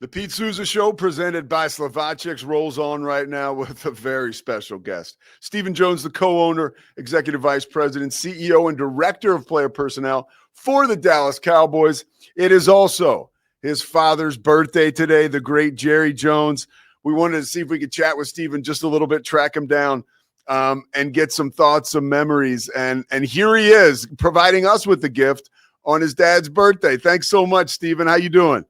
The Pete Sousa Show, presented by Slovaceks, rolls on right now with a very special guest. Stephen Jones, the co-owner, executive vice president, CEO, and director of player personnel for the Dallas Cowboys. It is also his father's birthday today, the great Jerry Jones. We wanted to see if we could chat with Stephen just a little bit, track him down, and get some thoughts, some memories. And here he is, providing us with the gift on his dad's birthday. Thanks so much, Stephen. How you doing?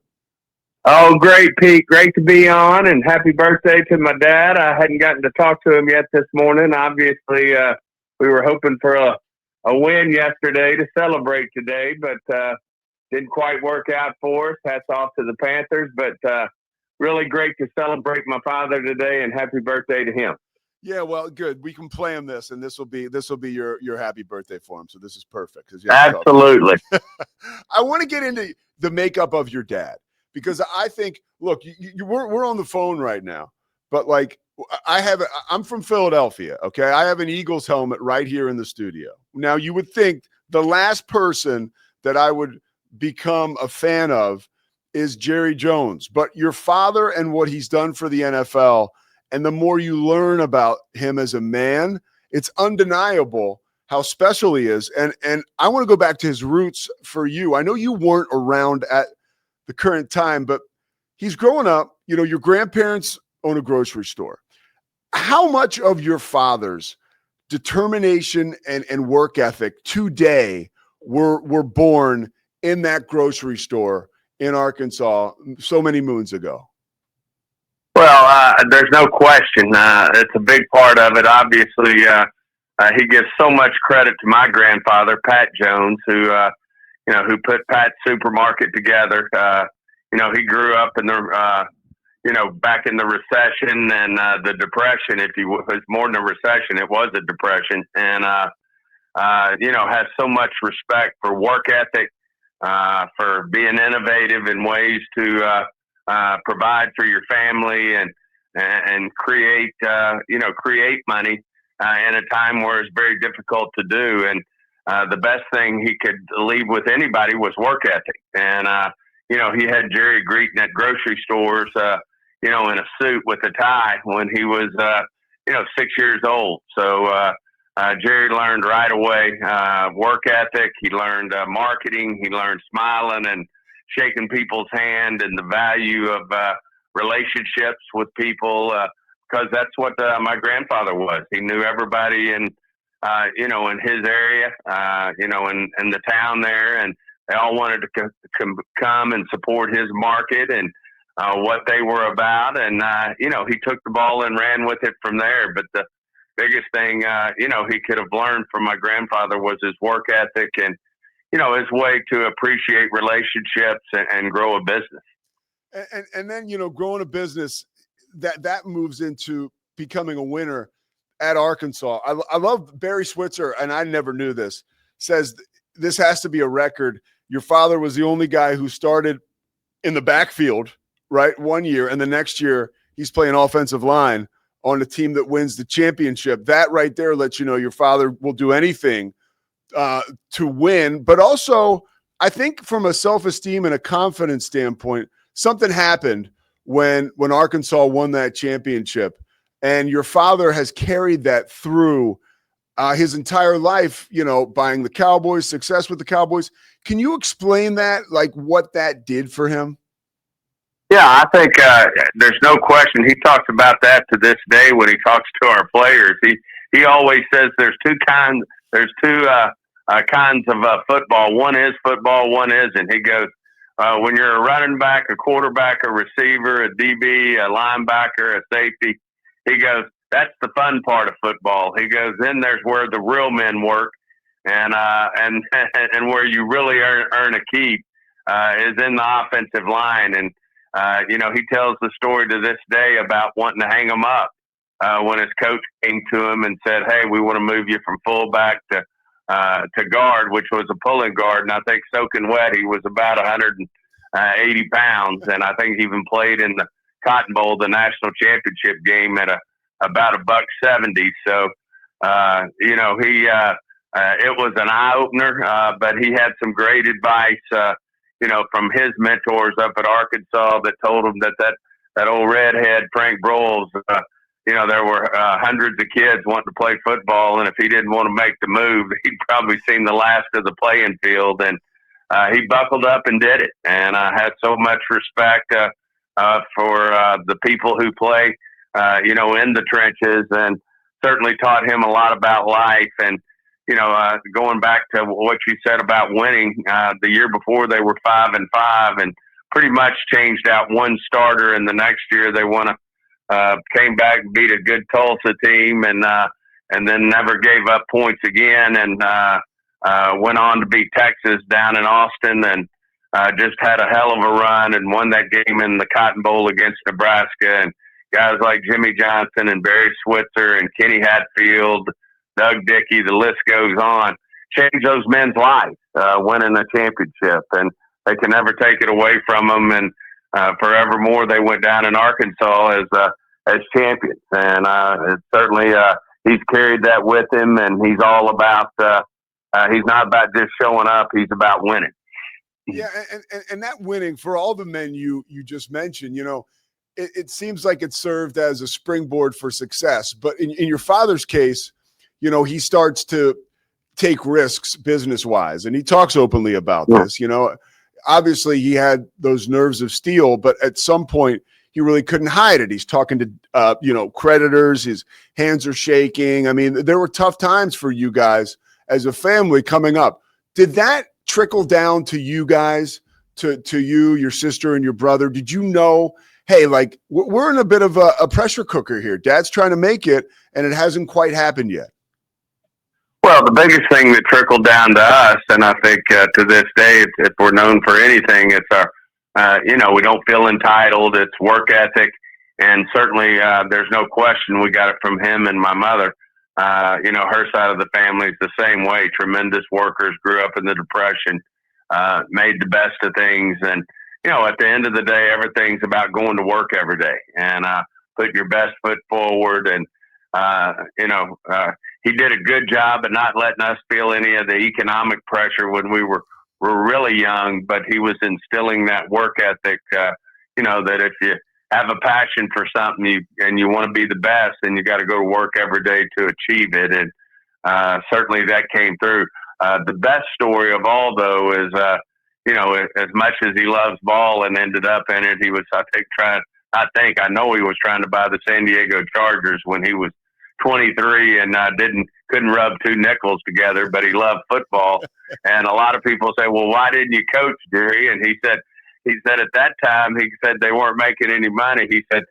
Oh, great, Pete. Great to be on, and happy birthday to my dad. I hadn't gotten to talk to him yet this morning. Obviously, we were hoping for a win yesterday to celebrate today, but didn't quite work out for us. Hats off to the Panthers, but really great to celebrate my father today, and happy birthday to him. Yeah, well, good. We can play him this, and this will be your happy birthday for him. So this is perfect. Absolutely. I want to get into the makeup of your dad, because I think, look, we're on the phone right now, but like I'm from Philadelphia, okay? I have an Eagles helmet right here in the studio. Now, you would think the last person that I would become a fan of is Jerry Jones, but your father and what he's done for the NFL, and the more you learn about him as a man, it's undeniable how special he is. And I want to go back to his roots for you. I know you weren't around at the current time, but he's growing up. You know, your grandparents own a grocery store. How much of your father's determination and work ethic today were born in that grocery store in Arkansas so many moons ago? Well, there's no question. It's a big part of it. Obviously, he gives so much credit to my grandfather, Pat Jones, who put Pat's Supermarket together. He grew up in the, back in the recession and the depression. If you was more than a recession, it was a depression, and has so much respect for work ethic, for being innovative in ways to provide for your family and create money in a time where it's very difficult to do. And the best thing he could leave with anybody was work ethic. And he had Jerry greeting at grocery stores, in a suit with a tie when he was 6 years old. So Jerry learned right away work ethic. He learned marketing. He learned smiling and shaking people's hand, and the value of relationships with people, because that's what my grandfather was. He knew everybody in his area, in the town there, and they all wanted to come and support his market and what they were about. And, he took the ball and ran with it from there. But the biggest thing, he could have learned from my grandfather was his work ethic and, his way to appreciate relationships and grow a business. And then, growing a business, that moves into becoming a winner at Arkansas. I love Barry Switzer, and I never knew this, says this has to be a record. Your father was the only guy who started in the backfield, right, one year, and the next year he's playing offensive line on a team that wins the championship. That right there lets you know your father will do anything to win. But also, I think from a self-esteem and a confidence standpoint, something happened when Arkansas won that championship, and your father has carried that through his entire life, buying the Cowboys, success with the Cowboys. Can you explain that, like what that did for him? Yeah, I think there's no question. He talks about that to this day when he talks to our players. He always says there's two kinds of football. One is football, one isn't. He goes, when you're a running back, a quarterback, a receiver, a DB, a linebacker, a safety, he goes, that's the fun part of football. He goes, then there's where the real men work, and where you really earn a keep is in the offensive line. And he tells the story to this day about wanting to hang him up when his coach came to him and said, "Hey, we want to move you from fullback to guard," which was a pulling guard. And I think soaking wet, he was about 180 pounds, and I think he even played in the Cotton Bowl, the national championship game, at about $170. So it was an eye opener, but he had some great advice. from his mentors up at Arkansas that told him that old redhead Frank Broyles, there were hundreds of kids wanting to play football, and if he didn't want to make the move, he'd probably seen the last of the playing field. And he buckled up and did it. And I had so much respect for the people who play, in the trenches, and certainly taught him a lot about life. And going back to what you said about winning, the year before they were 5-5, and pretty much changed out one starter, and the next year they won came back and beat a good Tulsa team, and then never gave up points again, and went on to beat Texas down in Austin, and just had a hell of a run and won that game in the Cotton Bowl against Nebraska. And guys like Jimmy Johnson and Barry Switzer and Kenny Hatfield, Doug Dickey, the list goes on, change those men's lives, winning a championship, and they can never take it away from them. And forevermore, they went down in Arkansas as champions. And it's certainly he's carried that with him, and he's all about he's not about just showing up, he's about winning. Yeah, and that winning, for all the men you just mentioned, it seems like it served as a springboard for success. But in your father's case, he starts to take risks business-wise, and he talks openly about this. Obviously he had those nerves of steel, but at some point he really couldn't hide it. He's talking to, creditors. His hands are shaking. I mean, there were tough times for you guys as a family coming up. Did that trickle down to you guys, to you, your sister, and your brother? Did you know, hey, like, we're in a bit of a pressure cooker here. Dad's trying to make it, and it hasn't quite happened yet? Well, the biggest thing that trickled down to us, and I think to this day, if we're known for anything, it's our, we don't feel entitled. It's work ethic. And certainly there's no question we got it from him and my mother. Her side of the family is the same way. Tremendous workers, grew up in the Depression, made the best of things. And, at the end of the day, everything's about going to work every day and putting your best foot forward. And, he did a good job at not letting us feel any of the economic pressure when we were really young, but he was instilling that work ethic, that if you have a passion for something and you want to be the best, then you got to go to work every day to achieve it. And certainly that came through. The best story of all, though, is, as much as he loves ball and ended up in it, he was, I know he was trying to buy the San Diego Chargers when he was 23 and couldn't rub two nickels together, but he loved football. And a lot of people say, well, why didn't you coach, Jerry? And he said at that time, he said they weren't making any money. He said,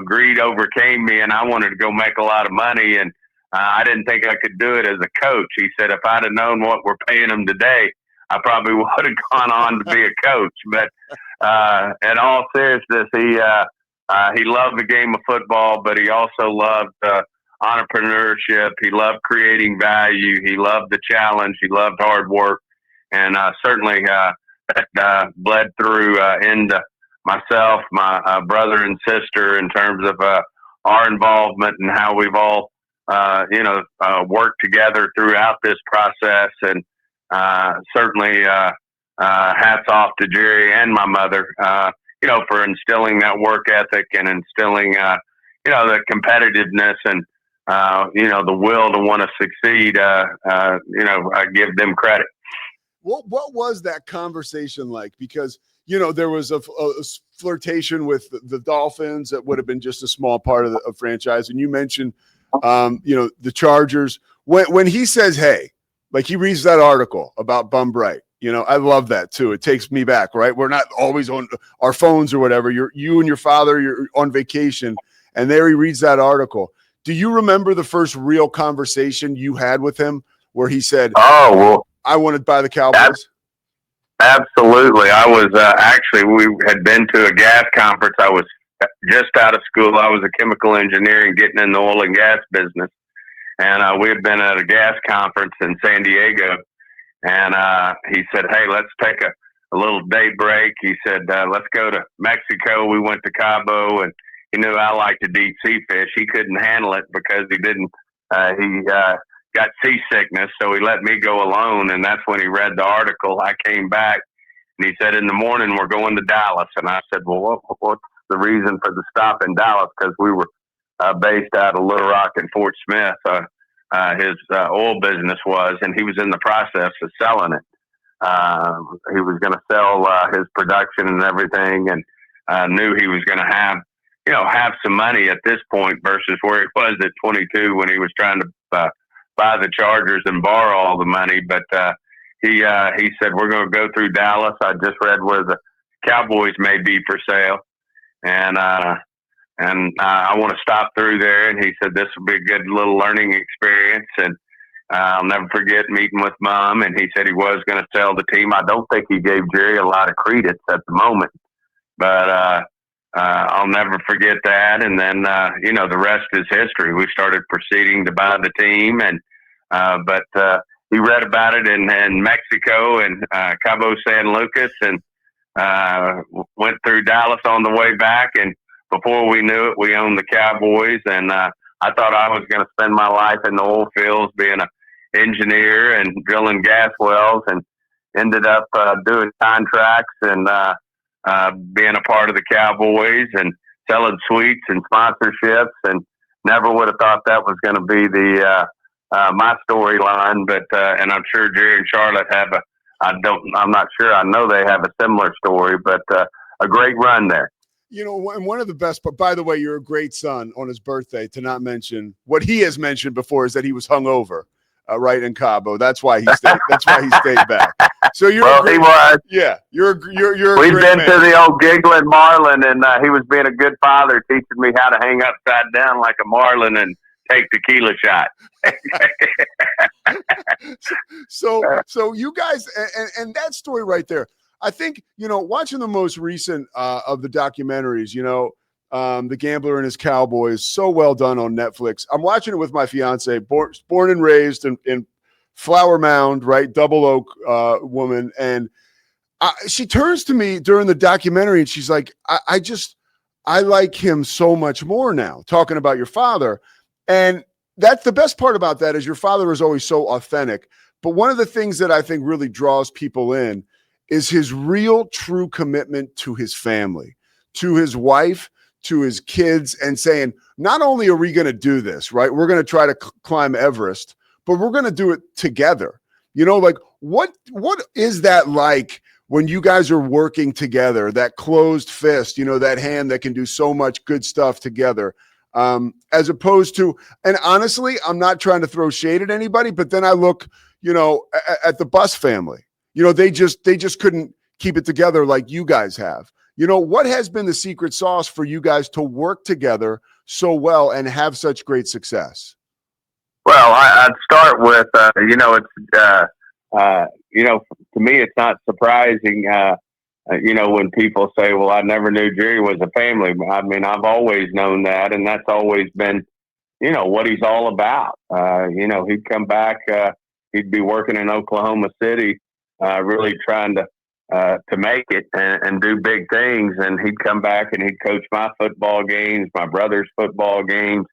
greed overcame me and I wanted to go make a lot of money. And I didn't think I could do it as a coach. He said, if I'd have known what we're paying him today, I probably would have gone on to be a coach. But in all seriousness, he loved the game of football, but he also loved entrepreneurship. He loved creating value. He loved the challenge. He loved hard work. And certainly that bled through into myself, my brother and sister, in terms of our involvement and how we've all, worked together throughout this process. And certainly hats off to Jerry and my mother, for instilling that work ethic and instilling, the competitiveness and, the will to want to succeed. I give them credit. What was that conversation like? Because, there was a flirtation with the Dolphins that would have been just a small part of the franchise. And you mentioned, the Chargers. When he says, hey, like he reads that article about Bum Bright, I love that too. It takes me back, right? We're not always on our phones or whatever. You and your father, you're on vacation, and there he reads that article. Do you remember the first real conversation you had with him where he said, "Oh, well, I want to buy the Cowboys"? Absolutely. I was we had been to a gas conference. I was just out of school. I was a chemical engineer and getting in the oil and gas business, and we had been at a gas conference in San Diego. And he said, hey, let's take a little day break. He said, let's go to Mexico. We went to Cabo, and he knew I liked to deep sea fish. He couldn't handle it because he got seasickness, so he let me go alone. And that's when he read the article. I came back, And he said, in the morning, we're going to Dallas. And I said, well, what's the reason for the stop in Dallas? Because we were based out of Little Rock and Fort Smith. His oil business was, and he was in the process of selling it. He was going to sell his production and everything, and knew he was going to have some money at this point versus where he was at 22 when he was trying to buy the Chargers and borrow all the money. But he said, we're going to go through Dallas. I just read where the Cowboys may be for sale, and I want to stop through there. And he said, this will be a good little learning experience. And I'll never forget meeting with Mom. And he said he was going to sell the team. I don't think he gave Jerry a lot of credence at the moment, but I'll never forget that. And then, the rest is history. We started proceeding to buy the team, and but he read about it in Mexico and Cabo San Lucas, and went through Dallas on the way back. And before we knew it, we owned the Cowboys. And I thought I was going to spend my life in the oil fields being an engineer and drilling gas wells, and ended up doing contracts and being a part of the Cowboys and selling suites and sponsorships, and never would have thought that was going to be the my storyline. But and I'm sure Jerry and Charlotte have I'm not sure. I know they have a similar story, but a great run there. And one of the best, but by the way, you're a great son on his birthday, to not mention what he has mentioned before is that he was hungover, right in Cabo. That's why he stayed. That's why he stayed back. So he was. Yeah, you're. We've been to the old giggling marlin, and he was being a good father, teaching me how to hang upside down like a marlin and take tequila shots. So you guys, and that story right there. I think, watching the most recent of the documentaries, The Gambler and His Cowboys, so well done on Netflix. I'm watching it with my fiance, born and raised in Flower Mound, right? Double Oak woman. And she turns to me during the documentary and she's like, I like him so much more now, talking about your father. And that's the best part about that, is your father is always so authentic. But one of the things that I think really draws people in is his real true commitment to his family, to his wife, to his kids, and saying, not only are we going to do this, right? We're going to try to climb Everest, but we're going to do it together. What is that like when you guys are working together, that closed fist, that hand that can do so much good stuff together, as opposed to, and honestly, I'm not trying to throw shade at anybody, but then I look, at the Bus family. They just couldn't keep it together like you guys have. What has been the secret sauce for you guys to work together so well and have such great success? Well, I'd start with, to me, it's not surprising, when people say, well, I never knew Jerry was a family. I mean, I've always known that, and that's always been, what he's all about. He'd come back, he'd be working in Oklahoma City, really trying to make it and do big things. And he'd come back and he'd coach my football games, my brother's football games.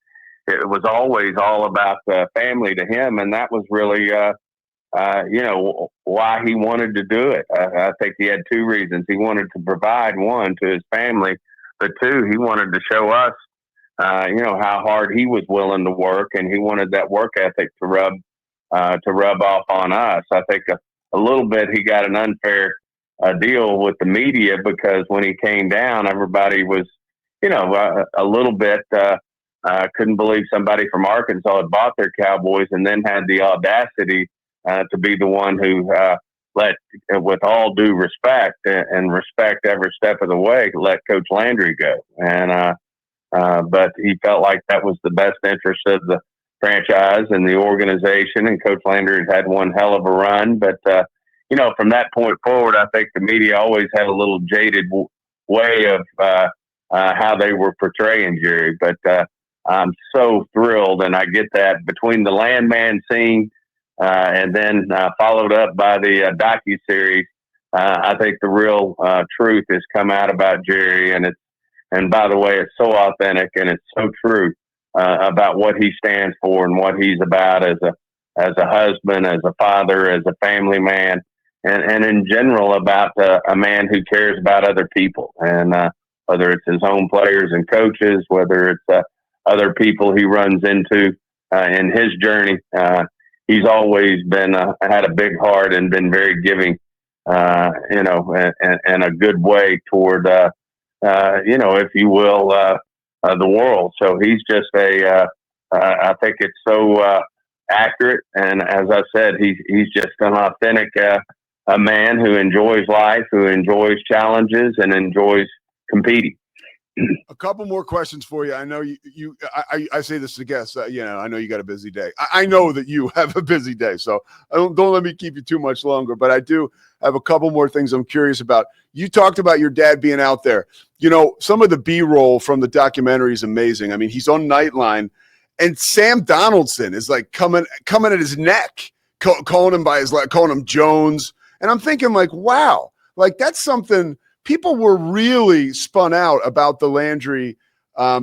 It was always all about the family to him. And that was really, why he wanted to do it. I think he had two reasons. He wanted to provide, one, to his family, but two, he wanted to show us, how hard he was willing to work. And he wanted that work ethic to rub off on us. I think a little bit he got an unfair deal with the media, because when he came down, everybody was, a little bit couldn't believe somebody from Arkansas had bought their Cowboys and then had the audacity to be the one who let, with all due respect and respect every step of the way, let Coach Landry go. And but he felt like that was the best interest of the franchise and the organization, and Coach Landry had one hell of a run. But from that point forward, I think the media always had a little jaded way of how they were portraying Jerry. But I'm so thrilled, and I get that between the Landman scene and then followed up by the docuseries. I think the real truth has come out about Jerry, and by the way, it's so authentic and it's so true about what he stands for and what he's about as a husband, as a father, as a family man. and in general about a man who cares about other people, and whether it's his own players and coaches, whether it's other people he runs into in his journey. He's always been had a big heart and been very giving, and a good way toward, if you will, the world. So he's just I think it's so accurate. And as I said, he's just an authentic a man who enjoys life, who enjoys challenges, and enjoys competing. A couple more questions for you. I know I say this to guests. I know you got a busy day. I know that you have a busy day, so don't let me keep you too much longer. But I do have a couple more things I'm curious about. You talked about your dad being out there. Some of the B-roll from the documentary is amazing. I mean, he's on Nightline, and Sam Donaldson is like coming at his neck, calling him by his calling him Jones. And I'm thinking, like, wow, like that's something. People were really spun out about the Landry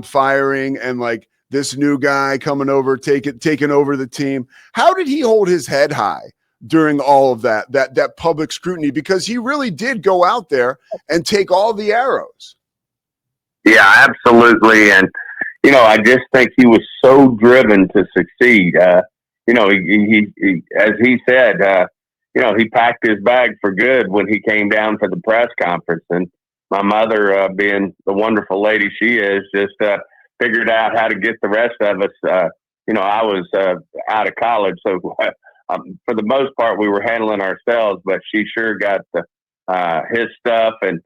firing and like this new guy coming over, taking over the team. How did he hold his head high during all of that public scrutiny? Because he really did go out there and take all the arrows. Yeah, absolutely. And, I just think he was so driven to succeed. He as he said, he packed his bag for good when he came down for the press conference. And my mother, being the wonderful lady she is, just figured out how to get the rest of us. I was out of college, so for the most part, we were handling ourselves. But she sure got his stuff. And,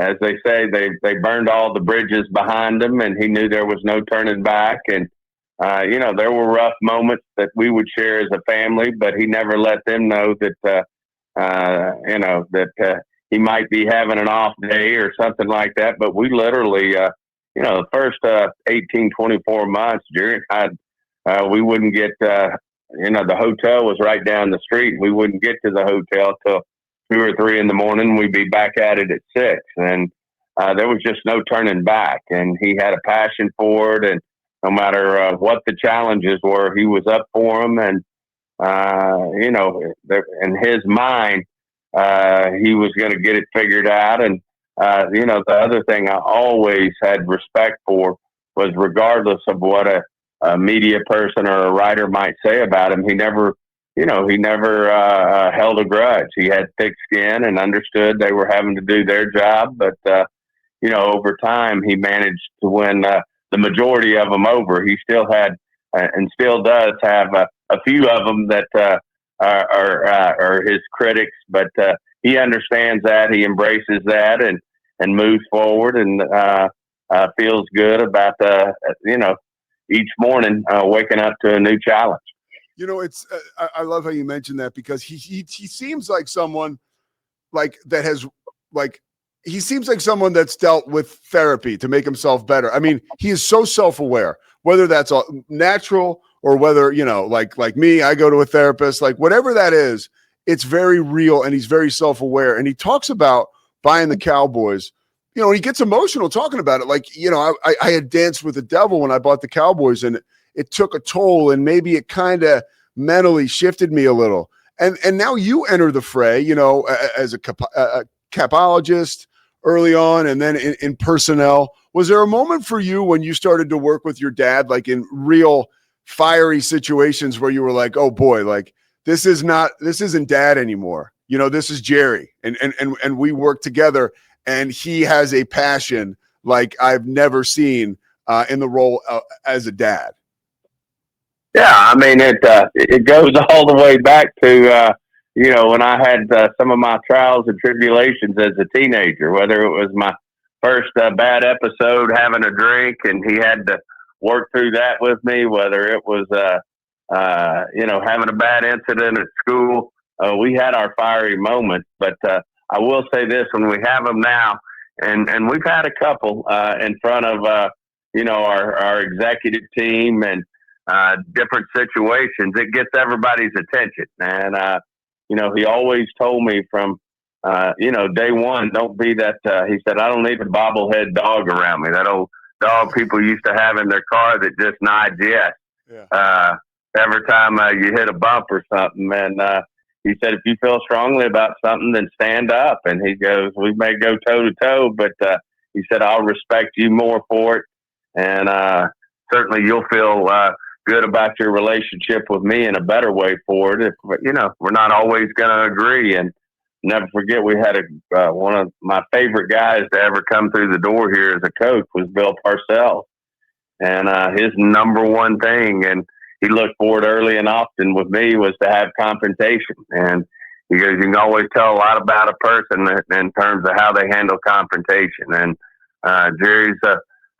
as they say, they burned all the bridges behind him, and he knew there was no turning back. And there were rough moments that we would share as a family, but he never let them know that, that he might be having an off day or something like that. But we literally, the first 18, 24 months, Jerry and I, we wouldn't get, the hotel was right down the street. We wouldn't get to the hotel till 2 or 3 in the morning. We'd be back at it at 6. And there was just no turning back. And he had a passion for it. And no matter what the challenges were, he was up for them. And, in his mind, he was going to get it figured out. And, the other thing I always had respect for was, regardless of what a media person or a writer might say about him, he never held a grudge. He had thick skin and understood they were having to do their job. But, over time, he managed to win the majority of them over. He still had and still does have a few of them that are his critics, but he understands that, he embraces that, and moves forward, and feels good about each morning waking up to a new challenge. It's I love how you mentioned that, because he seems like someone that has he seems like someone that's dealt with therapy to make himself better. I mean, he is so self-aware, whether that's natural or whether, like me, I go to a therapist, like whatever that is, it's very real, and he's very self-aware. And he talks about buying the Cowboys, and he gets emotional talking about it. Like, I had danced with the devil when I bought the Cowboys, and it took a toll, and maybe it kind of mentally shifted me a little. And now you enter the fray, as a capologist early on, and then in personnel. Was there a moment for you when you started to work with your dad, like in real fiery situations, where you were like, oh boy, like this isn't dad anymore. This is Jerry, and we work together, and he has a passion like I've never seen in the role as a dad. Yeah, I mean, it goes all the way back to, when I had some of my trials and tribulations as a teenager, whether it was my first bad episode having a drink and he had to work through that with me, whether it was, having a bad incident at school. We had our fiery moments, but I will say this, when we have them now, and we've had a couple in front of, our executive team and different situations, it gets everybody's attention. And, he always told me from, day one, don't be that, he said, I don't need a bobblehead dog around me. That old dog people used to have in their car that just nods yes. Yeah. Every time you hit a bump or something. And, he said, if you feel strongly about something, then stand up. And he goes, we may go toe to toe, but he said, I'll respect you more for it. And certainly you'll feel good about your relationship with me in a better way for it. If, we're not always going to agree. And never forget, we had one of my favorite guys to ever come through the door here as a coach was Bill Parcells. And his number one thing, and he looked for it early and often with me, was to have confrontation. And he goes, you can always tell a lot about a person in terms of how they handle confrontation. And Jerry's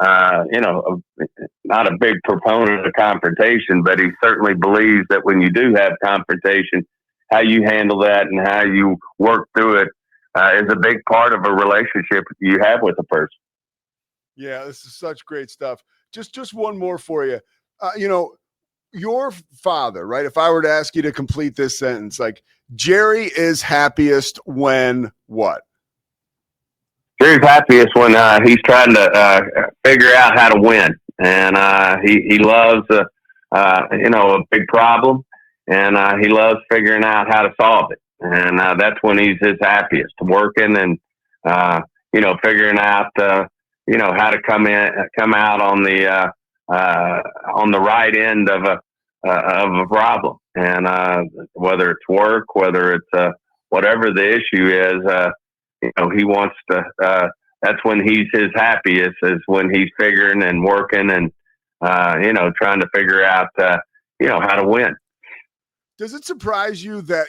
not a big proponent of confrontation, but he certainly believes that when you do have confrontation, how you handle that and how you work through it is a big part of a relationship you have with a person. Yeah, this is such great stuff. Just one more for you. Your father, right? If I were to ask you to complete this sentence, like Jerry is happiest when what? Jerry's happiest when he's trying to figure out how to win, and he loves a big problem, and he loves figuring out how to solve it, and that's when he's his happiest, working and figuring out how to come out on the right end of a problem, and whether it's work, whether it's whatever the issue is. He wants to, that's when he's his happiest, is when he's figuring and working and, trying to figure out, how to win. Does it surprise you that,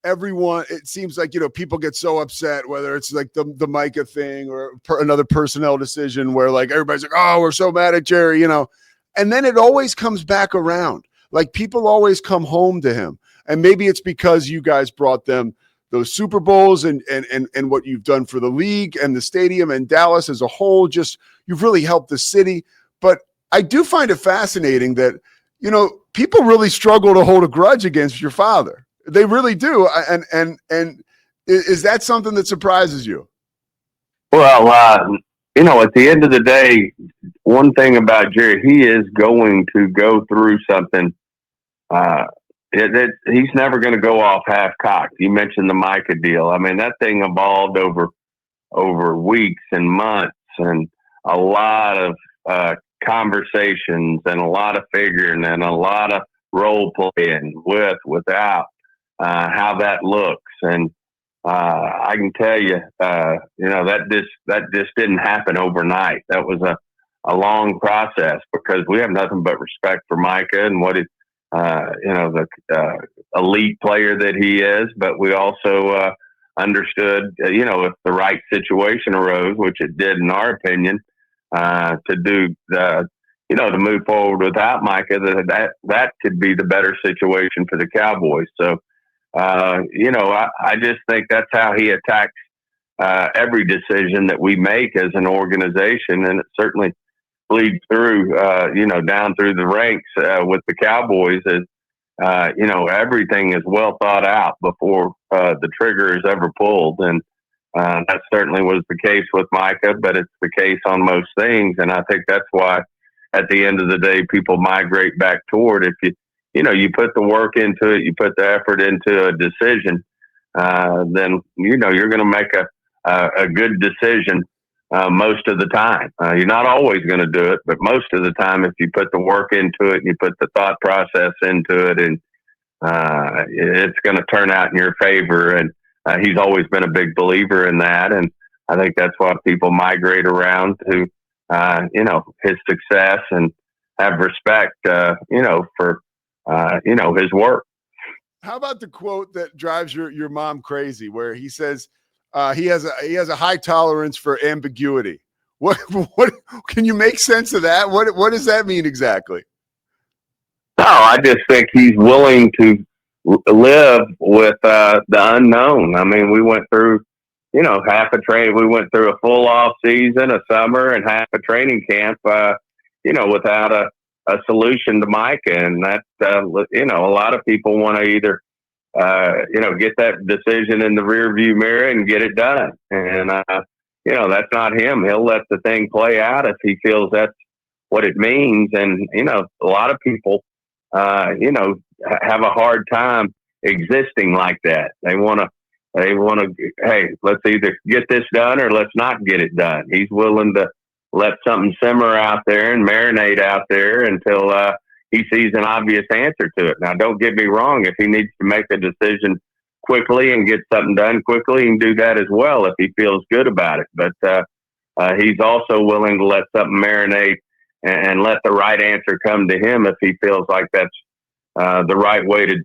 everyone, it seems like, people get so upset, whether it's like the Micah thing or another personnel decision where like everybody's like, oh, we're so mad at Jerry, and then it always comes back around. Like people always come home to him. And maybe it's because you guys brought them those Super Bowls and what you've done for the league and the stadium and Dallas as a whole. Just you've really helped the city. But I do find it fascinating that, people really struggle to hold a grudge against your father. They really do. And is that something that surprises you? Well, at the end of the day, one thing about Jerry, he is going to go through something. He's never going to go off half-cocked. You mentioned the Micah deal. I mean, that thing evolved over weeks and months and a lot of conversations and a lot of figuring and a lot of role playing without how that looks. And I can tell you, that just didn't happen overnight. That was a long process because we have nothing but respect for Micah and what the elite player that he is, but we also understood, if the right situation arose, which it did in our opinion, to move forward without Micah, that could be the better situation for the Cowboys. So, I just think that's how he attacks every decision that we make as an organization, and it certainly bleed through, down through the ranks with the Cowboys. Is everything is well thought out before the trigger is ever pulled, and that certainly was the case with Micah. But it's the case on most things, and I think that's why, at the end of the day, people migrate back toward. If you put the work into it, you put the effort into a decision, then you're going to make a good decision. Most of the time, you're not always going to do it, but most of the time, if you put the work into it and you put the thought process into it, and it's going to turn out in your favor. And he's always been a big believer in that. And I think that's why people migrate around to, his success and have respect, for, his work. How about the quote that drives your mom crazy, where he says, he has a high tolerance for ambiguity. What can you make sense of that? What does that mean exactly? No, I just think he's willing to live with the unknown. I mean, we went through, half a train. We went through a full off season, a summer, and half a training camp. Without a solution to Micah, and that a lot of people want to either get that decision in the rear view mirror and get it done. And, that's not him. He'll let the thing play out if he feels that's what it means. And, a lot of people, have a hard time existing like that. They want to. Hey, let's either get this done or let's not get it done. He's willing to let something simmer out there and marinate out there until he sees an obvious answer to it. Now, don't get me wrong. If he needs to make a decision quickly and get something done quickly, he can do that as well if he feels good about it. But he's also willing to let something marinate and let the right answer come to him if he feels like that's the right way to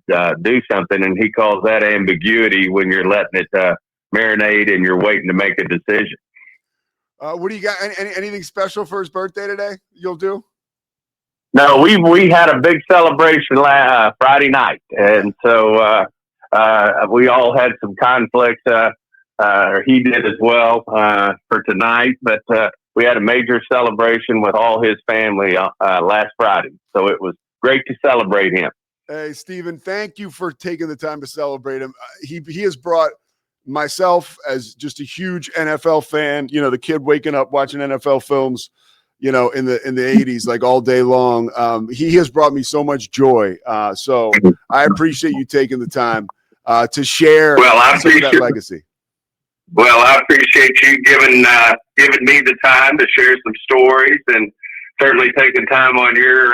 do something. And he calls that ambiguity when you're letting it marinate and you're waiting to make a decision. What do you got? Anything special for his birthday today you'll do? No, we had a big celebration Friday night. And so we all had some conflicts, or he did as well for tonight. But we had a major celebration with all his family last Friday. So it was great to celebrate him. Hey, Stephen, thank you for taking the time to celebrate him. He has brought myself as just a huge NFL fan, the kid waking up watching NFL films, in the 80s, like all day long. He has brought me so much joy. So I appreciate you taking the time to share some of that legacy. Well, I appreciate you giving me the time to share some stories and certainly taking time on your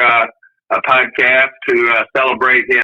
podcast to celebrate him.